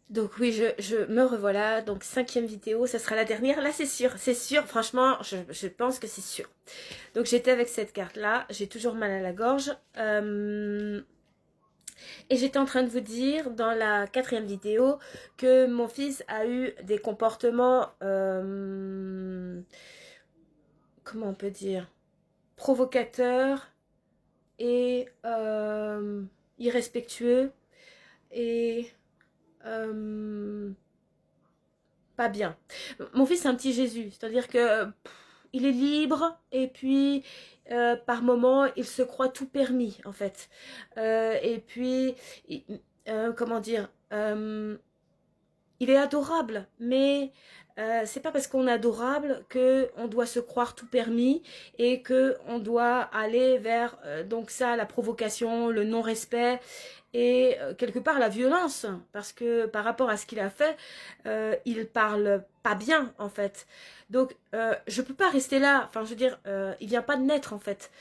Donc oui, je me revoilà, donc 5e vidéo, ça sera la dernière, là c'est sûr, franchement, je pense que c'est sûr. Donc j'étais avec cette carte-là, j'ai toujours mal à la gorge, et j'étais en train de vous dire dans la 4e vidéo que mon fils a eu des comportements, comment on peut dire, provocateurs et irrespectueux et pas bien. Mon fils c'est un petit Jésus, c'est-à-dire que il est libre et puis par moment il se croit tout permis en fait. Et puis comment dire, il est adorable, mais c'est pas parce qu'on est adorable que on doit se croire tout permis et que on doit aller vers donc ça, la provocation, le non-respect et quelque part la violence, parce que par rapport à ce qu'il a fait, il parle pas bien en fait. Donc je peux pas rester là. Enfin, je veux dire, il vient pas de naître en fait.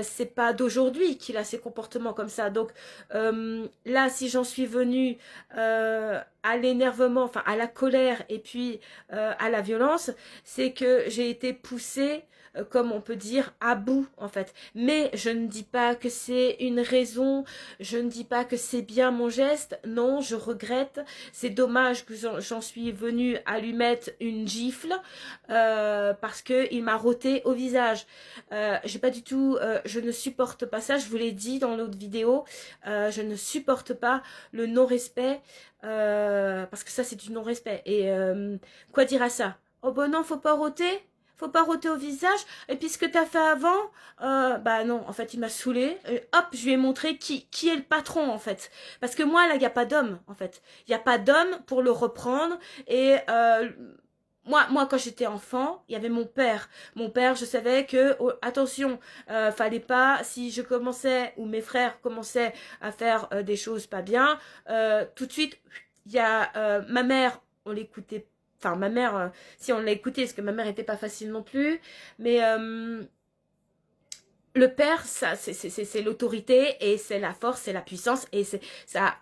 C'est pas d'aujourd'hui qu'il a ces comportements comme ça. Donc là, si j'en suis venue à l'énervement, enfin à la colère et puis à la violence, c'est que j'ai été poussée, comme on peut dire, à bout en fait. Mais je ne dis pas que c'est une raison, je ne dis pas que c'est bien mon geste, non, je regrette. C'est dommage que j'en suis venue à lui mettre une gifle parce qu'il m'a roté au visage. J'ai pas du tout, je ne supporte pas ça, je vous l'ai dit dans l'autre vidéo, je ne supporte pas le non-respect parce que ça c'est du non-respect. Et quoi dire à ça? Oh ben non, faut pas roter. Faut pas roter au visage. Et puis ce que t'as fait avant, bah non, en fait il m'a saoulé. Hop, je lui ai montré qui est le patron en fait. Parce que moi là, il n'y a pas d'homme en fait. Il n'y a pas d'homme pour le reprendre. Et moi, quand j'étais enfant, il y avait mon père. Mon père, je savais que, oh, attention, fallait pas, si je commençais, ou mes frères commençaient à faire des choses pas bien, tout de suite, il y a ma mère, on l'écoutait, enfin ma mère, si on l'a écouté, parce que ma mère était pas facile non plus, mais le père, ça, c'est l'autorité et c'est la force, c'est la puissance et ça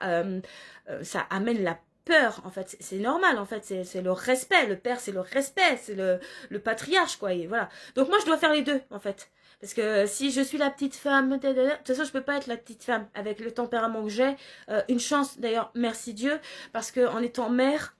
amène la peur en fait. C'est normal en fait, c'est le respect. Le père, c'est le respect, c'est le patriarche quoi. Et voilà. Donc moi, je dois faire les deux en fait. Parce que si je suis la petite femme, de toute façon, je peux pas être la petite femme avec le tempérament que j'ai. Une chance d'ailleurs, merci Dieu, parce que en étant mère,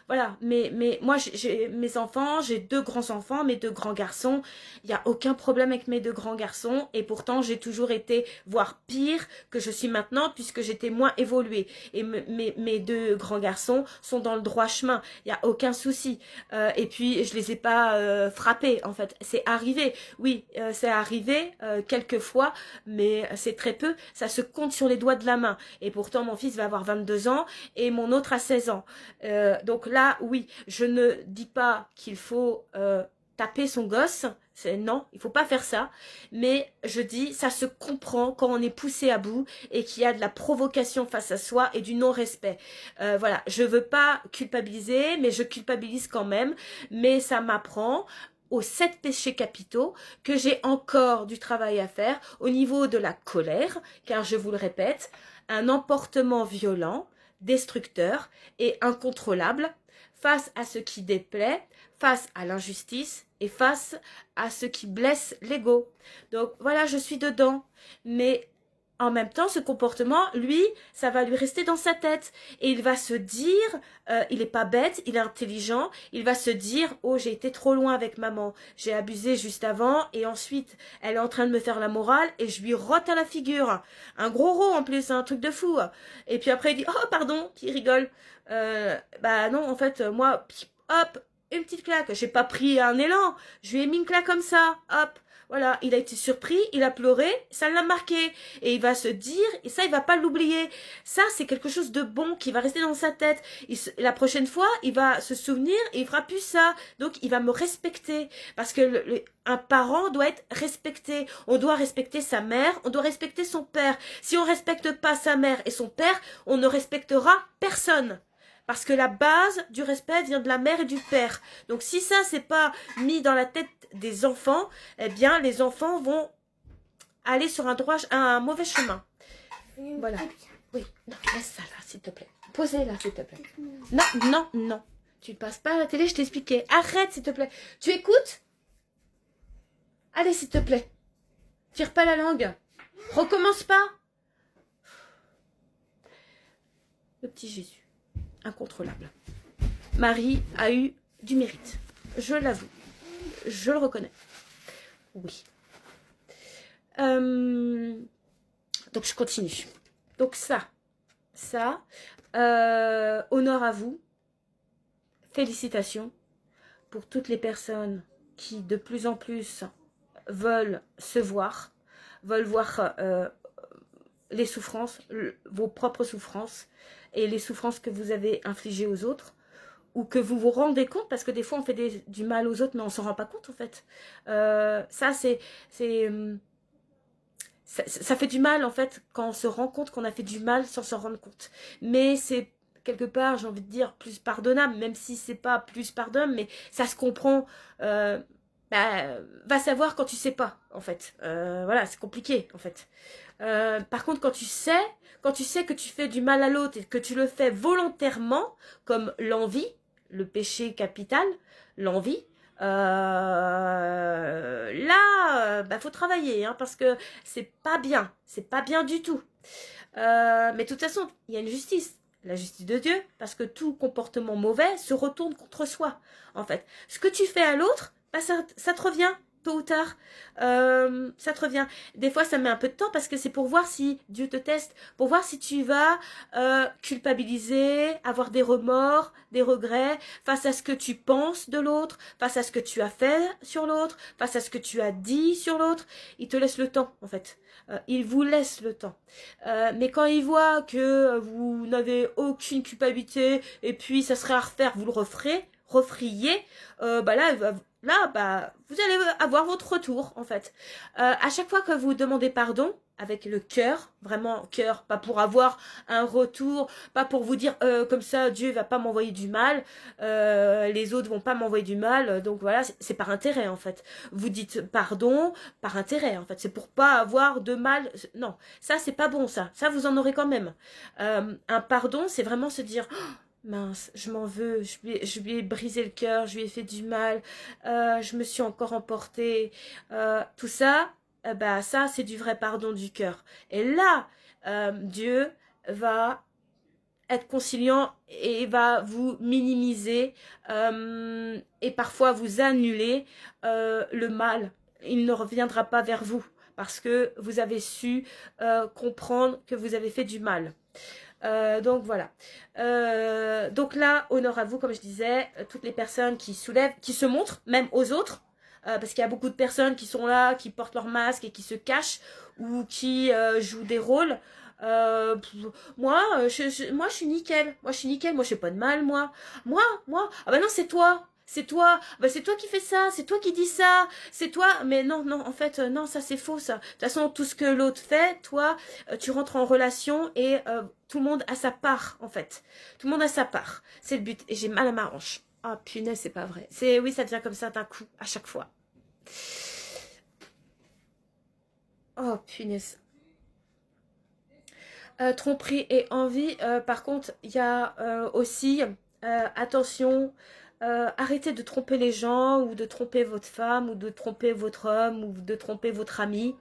voilà. Mais moi, j'ai mes enfants, j'ai 2 grands enfants, mes 2 grands garçons. Il n'y a aucun problème avec mes 2 grands garçons et pourtant j'ai toujours été, voire pire que je suis maintenant puisque j'étais moins évoluée. Et mes 2 grands garçons sont dans le droit chemin, il n'y a aucun souci. Et puis je les ai pas frappés en fait, c'est arrivé, oui, c'est arrivé quelques fois, mais c'est très peu, ça se compte sur les doigts de la main. Et pourtant mon fils va avoir 22 ans et mon autre a 16 ans. Donc là, oui, je ne dis pas qu'il faut taper son gosse, non, il faut pas faire ça, mais je dis, ça se comprend quand on est poussé à bout et qu'il y a de la provocation face à soi et du non-respect. Voilà, je veux pas culpabiliser, mais je culpabilise quand même, mais ça m'apprend aux 7 péchés capitaux que j'ai encore du travail à faire au niveau de la colère, car je vous le répète, un emportement violent, destructeur et incontrôlable face à ce qui déplaît, face à l'injustice et face à ce qui blesse l'ego. Donc voilà, je suis dedans. Mais en même temps, ce comportement, lui, ça va lui rester dans sa tête. Et il va se dire, il est pas bête, il est intelligent, il va se dire, oh, j'ai été trop loin avec maman, j'ai abusé juste avant, et ensuite, elle est en train de me faire la morale, et je lui rote à la figure. Un gros rot en plus, un truc de fou. Et puis après, il dit, oh, pardon, puis il rigole. Bah non, en fait, moi, hop, une petite claque. J'ai pas pris un élan. Je lui ai mis une claque comme ça. Hop. Voilà. Il a été surpris. Il a pleuré. Ça l'a marqué. Et il va se dire, et ça, il va pas l'oublier. Ça, c'est quelque chose de bon qui va rester dans sa tête. La prochaine fois, il va se souvenir et il fera plus ça. Donc, il va me respecter. Parce que un parent doit être respecté. On doit respecter sa mère. On doit respecter son père. Si on respecte pas sa mère et son père, on ne respectera personne. Parce que la base du respect vient de la mère et du père. Donc si ça, c'est pas mis dans la tête des enfants, eh bien, les enfants vont aller sur un mauvais chemin. Voilà. Oui, non, laisse ça là, s'il te plaît. Posez là, s'il te plaît. Non, non, non. Tu ne passes pas à la télé, je t'expliquais. Arrête, s'il te plaît. Tu écoutes? Allez, s'il te plaît. Tire pas la langue. Recommence pas. Le petit Jésus. Incontrôlable. Marie a eu du mérite. Je l'avoue. Je le reconnais. Oui. Donc, je continue. Donc, honneur à vous. Félicitations pour toutes les personnes qui, de plus en plus, veulent se voir, veulent voir les souffrances, vos propres souffrances et les souffrances que vous avez infligées aux autres, ou que vous vous rendez compte, parce que des fois on fait du mal aux autres mais on s'en rend pas compte en fait. Ça fait du mal en fait quand on se rend compte qu'on a fait du mal sans s'en rendre compte. Mais c'est quelque part, j'ai envie de dire, plus pardonnable, même si c'est pas plus pardonnable, mais ça se comprend. Va savoir quand tu sais pas en fait. Voilà, c'est compliqué en fait. Par contre, quand tu sais que tu fais du mal à l'autre et que tu le fais volontairement, comme l'envie, le péché capital, l'envie, faut travailler, hein, parce que c'est pas bien du tout. Mais de toute façon, il y a une justice. La justice de Dieu, parce que tout comportement mauvais se retourne contre soi, en fait. Ce que tu fais à l'autre, ça te revient, tôt ou tard, ça te revient. Des fois, ça met un peu de temps, parce que c'est pour voir si Dieu te teste, pour voir si tu vas culpabiliser, avoir des remords, des regrets, face à ce que tu penses de l'autre, face à ce que tu as fait sur l'autre, face à ce que tu as dit sur l'autre. Il te laisse le temps, en fait. Il vous laisse le temps. Mais quand il voit que vous n'avez aucune culpabilité et puis ça serait à refaire, vous le referiez, vous allez avoir votre retour en fait. À chaque fois que vous demandez pardon, avec le cœur, vraiment cœur, pas pour avoir un retour, pas pour vous dire comme ça Dieu va pas m'envoyer du mal, les autres vont pas m'envoyer du mal, donc voilà, c'est par intérêt en fait. Vous dites pardon par intérêt en fait, c'est pour pas avoir de mal. Non, ça c'est pas bon, ça vous en aurez quand même. Un pardon, c'est vraiment se dire mince, je m'en veux, je lui ai brisé le cœur, je lui ai fait du mal, je me suis encore emportée, tout ça, ça c'est du vrai pardon du cœur. Et là, Dieu va être conciliant et va vous minimiser et parfois vous annuler le mal. Il ne reviendra pas vers vous parce que vous avez su comprendre que vous avez fait du mal. Donc voilà. Donc là, honneur à vous, comme je disais, toutes les personnes qui soulèvent, qui se montrent, même aux autres, parce qu'il y a beaucoup de personnes qui sont là, qui portent leur masque et qui se cachent ou qui jouent des rôles. Moi, je suis nickel. Moi, je fais pas de mal, moi. Ah bah non, c'est toi. C'est toi, c'est toi qui fais ça, c'est toi qui dis ça, c'est toi, mais non, en fait, non, ça c'est faux, ça. De toute façon, tout ce que l'autre fait, toi, tu rentres en relation et tout le monde a sa part, en fait. Tout le monde a sa part. C'est le but. Et j'ai mal à ma hanche. Ah, punaise, c'est pas vrai. Oui, ça devient comme ça d'un coup, à chaque fois. Oh, punaise. Tromperie et envie, par contre, il y a aussi, attention, arrêtez de tromper les gens, ou de tromper votre femme, ou de tromper votre homme, ou de tromper votre ami.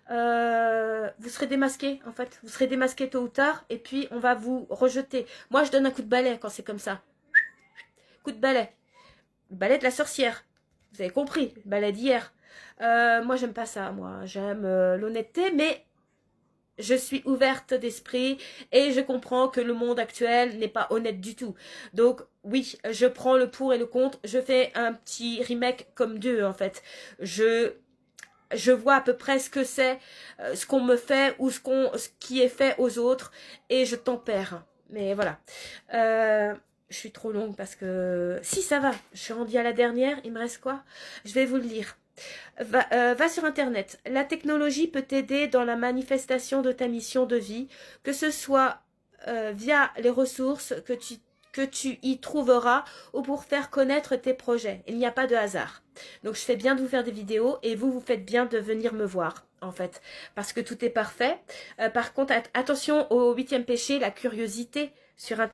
Vous serez démasqué, en fait. Vous serez démasqué tôt ou tard, et puis on va vous rejeter. Moi, je donne un coup de balai quand c'est comme ça. Coup de balai. Le balai de la sorcière. Vous avez compris, le balai d'hier. Moi, j'aime pas ça, moi. J'aime l'honnêteté, mais je suis ouverte d'esprit et je comprends que le monde actuel n'est pas honnête du tout. Donc oui, je prends le pour et le contre. Je fais un petit remake comme Dieu en fait. Je vois à peu près ce que c'est, ce qu'on me fait ou ce qui est fait aux autres et je tempère. Mais voilà. Je suis trop longue parce que... Si, ça va. Je suis rendue à la dernière. Il me reste quoi? Je vais vous le lire. Va sur Internet. La technologie peut t'aider dans la manifestation de ta mission de vie, que ce soit via les ressources que tu y trouveras ou pour faire connaître tes projets. Il n'y a pas de hasard. Donc je fais bien de vous faire des vidéos et vous faites bien de venir me voir en fait, parce que tout est parfait. Par contre, attention au 8e péché, la curiosité sur Internet.